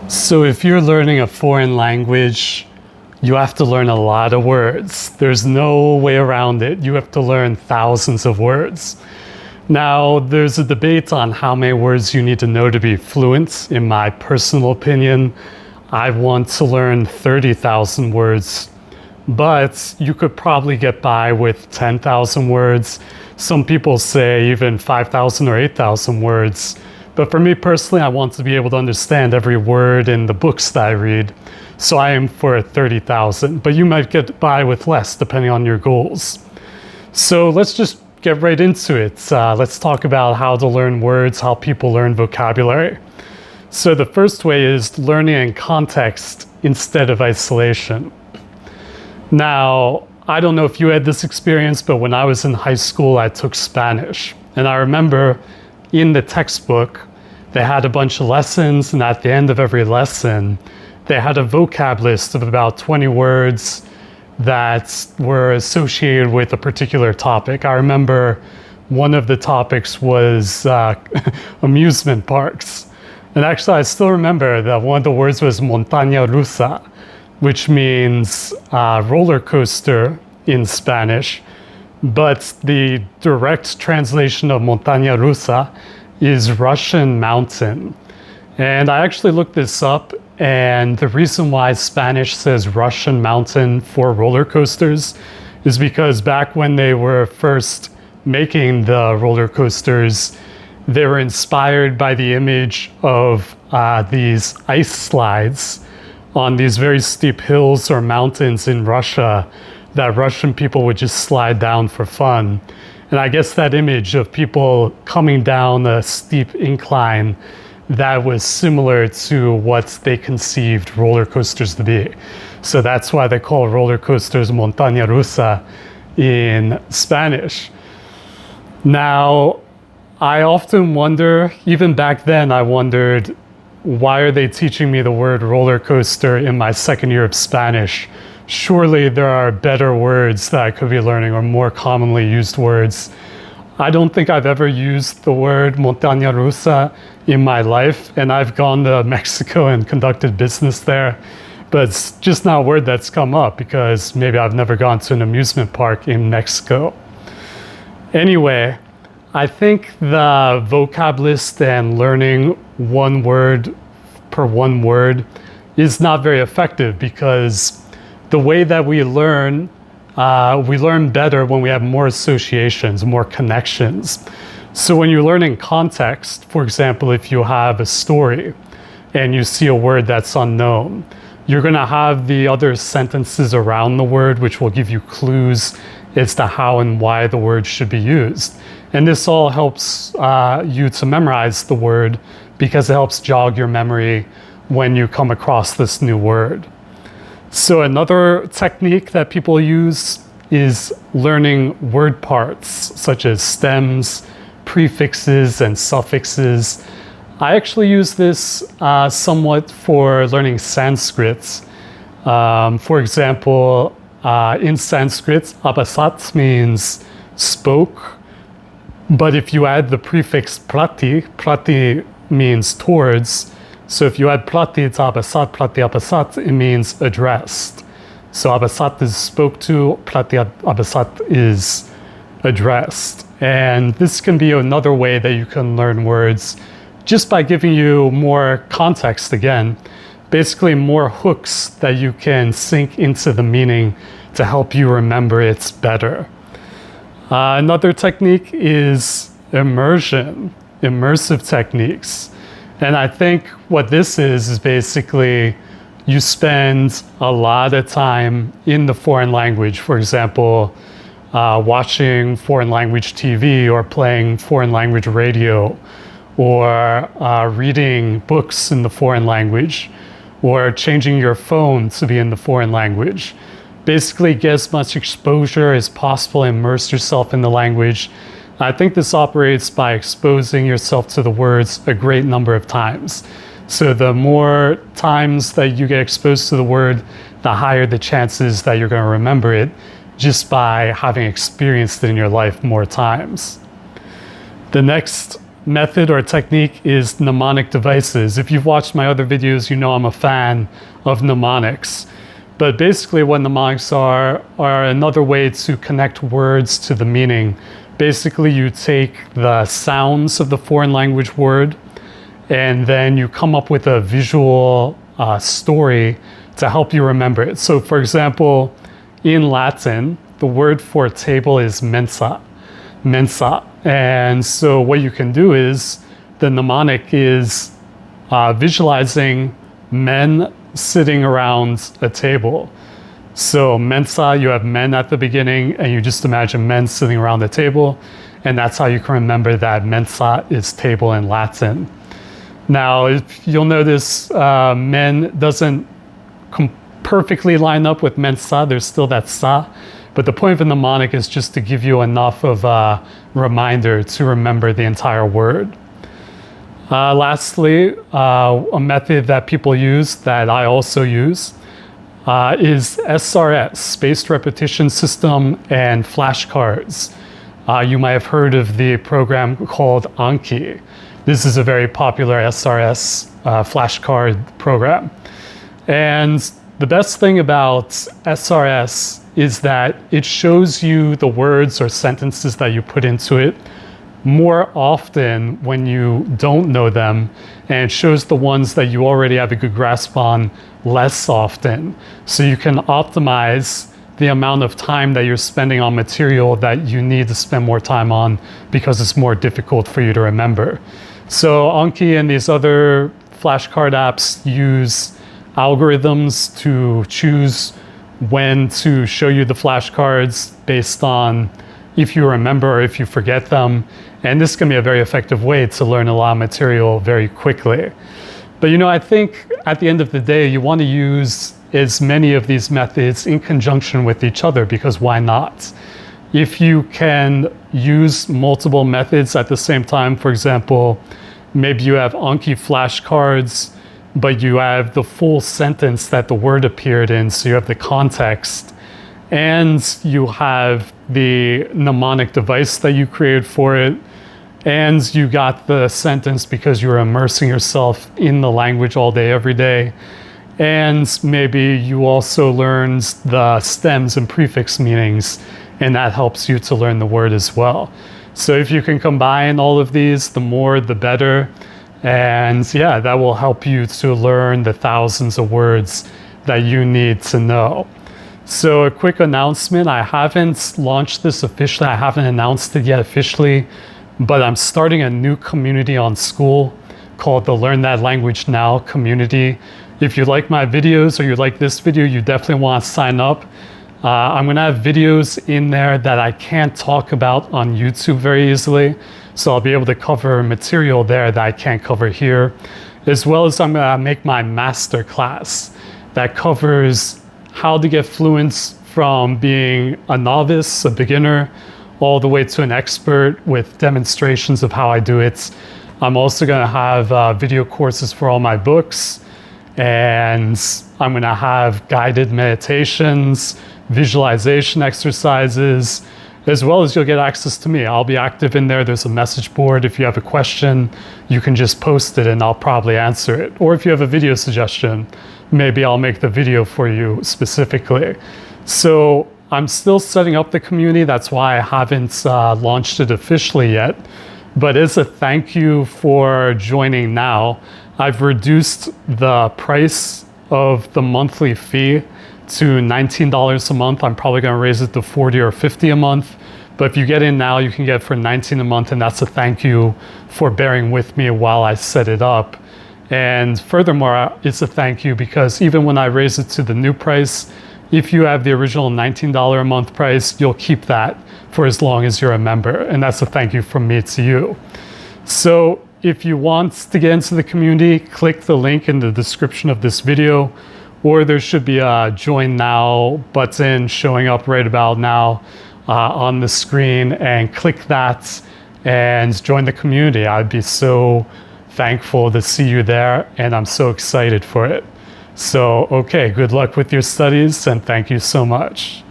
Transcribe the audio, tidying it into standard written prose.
So if you're learning a foreign language, you have to learn a lot of words. There's no way around it. You have to learn thousands of words. Now, there's a debate on how many words you need to know to be fluent. In my personal opinion, I want to learn 30,000 words, but you could probably get by with 10,000 words. Some people say even 5,000 or 8,000 words. But for me personally, I want to be able to understand every word in the books that I read. So I aim for 30,000, but you might get by with less depending on your goals. So let's just get right into it. Let's talk about how to learn words, how people learn vocabulary. So the first way is learning in context instead of isolation. Now, I don't know if you had this experience, but when I was in high school, I took Spanish. And I remember in the textbook, they had a bunch of lessons, and at the end of every lesson, they had a vocab list of about 20 words that were associated with a particular topic. I remember one of the topics was amusement parks. And actually, I still remember that one of the words was montaña rusa, which means roller coaster in Spanish. But the direct translation of montaña rusa is Russian mountain. And I actually looked this up, and the reason why Spanish says Russian mountain for roller coasters is because back when they were first making the roller coasters, they were inspired by the image of these ice slides on these very steep hills or mountains in Russia that Russian people would just slide down for fun. And I guess that image of people coming down a steep incline, that was similar to what they conceived roller coasters to be. So that's why they call roller coasters montaña rusa in Spanish. Now, I often wonder, even back then, I wondered, why are they teaching me the word roller coaster in my second year of Spanish? Surely there are better words that I could be learning, or more commonly used words. I don't think I've ever used the word montaña rusa in my life, and I've gone to Mexico and conducted business there, but it's just not a word that's come up because maybe I've never gone to an amusement park in Mexico. Anyway, I think the vocab list and learning one word per one word is not very effective, because the way that we learn better when we have more associations, more connections. So when you learn in context, for example, if you have a story and you see a word that's unknown, you're going to have the other sentences around the word, which will give you clues as to how and why the word should be used. And this all helps you to memorize the word, because it helps jog your memory when you come across this new word. So another technique that people use is learning word parts, such as stems, prefixes, and suffixes. I actually use this somewhat for learning Sanskrit. For example, in Sanskrit, abasat means spoke, but if you add the prefix prati means towards. So if you add prati to abasat, it means addressed. So abasat is spoke to, prati abasat is addressed. And this can be another way that you can learn words, just by giving you more context again, basically more hooks that you can sink into the meaning to help you remember it better. Another technique is immersion, immersive techniques. And I think what this is basically you spend a lot of time in the foreign language. For example, watching foreign language TV, or playing foreign language radio, or reading books in the foreign language, or changing your phone to be in the foreign language. Basically, get as much exposure as possible, immerse yourself in the language. I think this operates by exposing yourself to the words a great number of times. So the more times that you get exposed to the word, the higher the chances that you're going to remember it, just by having experienced it in your life more times. The next method or technique is mnemonic devices. If you've watched my other videos, you know I'm a fan of mnemonics. But basically what mnemonics are another way to connect words to the meaning. Basically, you take the sounds of the foreign language word and then you come up with a visual story to help you remember it. So for example, in Latin, the word for table is mensa. And so what you can do is, the mnemonic is visualizing men sitting around a table. So mensa, you have men at the beginning, and you just imagine men sitting around the table, and that's how you can remember that mensa is table in Latin. Now, if you'll notice, men doesn't perfectly line up with mensa. There's still that sa. But the point of a mnemonic is just to give you enough of a reminder to remember the entire word. Lastly, a method that people use that I also use is SRS, Spaced Repetition System, and flashcards. You might have heard of the program called Anki. This is a very popular SRS flashcard program. And the best thing about SRS is that it shows you the words or sentences that you put into it more often when you don't know them, and it shows the ones that you already have a good grasp on less often. So you can optimize the amount of time that you're spending on material that you need to spend more time on because it's more difficult for you to remember. So Anki and these other flashcard apps use algorithms to choose when to show you the flashcards based on if you remember or if you forget them. And this can be a very effective way to learn a lot of material very quickly. But I think at the end of the day, you want to use as many of these methods in conjunction with each other, because why not? If you can use multiple methods at the same time, for example, maybe you have Anki flashcards, but you have the full sentence that the word appeared in, so you have the context, and you have the mnemonic device that you created for it, and you got the sentence because you're immersing yourself in the language all day, every day. And maybe you also learned the stems and prefix meanings, and that helps you to learn the word as well. So if you can combine all of these, the more the better. And yeah, that will help you to learn the thousands of words that you need to know. So a quick announcement, I haven't launched this officially, I haven't announced it yet officially, but I'm starting a new community on School called the Learn That Language Now community. If you like my videos or you like this video, you definitely want to sign up. I'm going to have videos in there that I can't talk about on YouTube very easily. So I'll be able to cover material there that I can't cover here. As well as I'm going to make my master class that covers how to get fluent from being a novice, a beginner, all the way to an expert with demonstrations of how I do it. I'm also going to have video courses for all my books, and I'm going to have guided meditations, visualization exercises, as well as you'll get access to me. I'll be active in there. There's a message board. If you have a question, you can just post it and I'll probably answer it. Or if you have a video suggestion, maybe I'll make the video for you specifically. So I'm still setting up the community. That's why I haven't launched it officially yet. But as a thank you for joining now, I've reduced the price of the monthly fee to $19 a month. I'm probably going to raise it to $40 or $50 a month. But if you get in now, you can get it for $19 a month, and that's a thank you for bearing with me while I set it up. And furthermore, it's a thank you because even when I raise it to the new price, if you have the original $19 a month price, you'll keep that for as long as you're a member. And that's a thank you from me to you. So if you want to get into the community, click the link in the description of this video, or there should be a join now button showing up right about now on the screen, and click that and join the community. I'd be so thankful to see you there, and I'm so excited for it. So, okay, good luck with your studies, and thank you so much.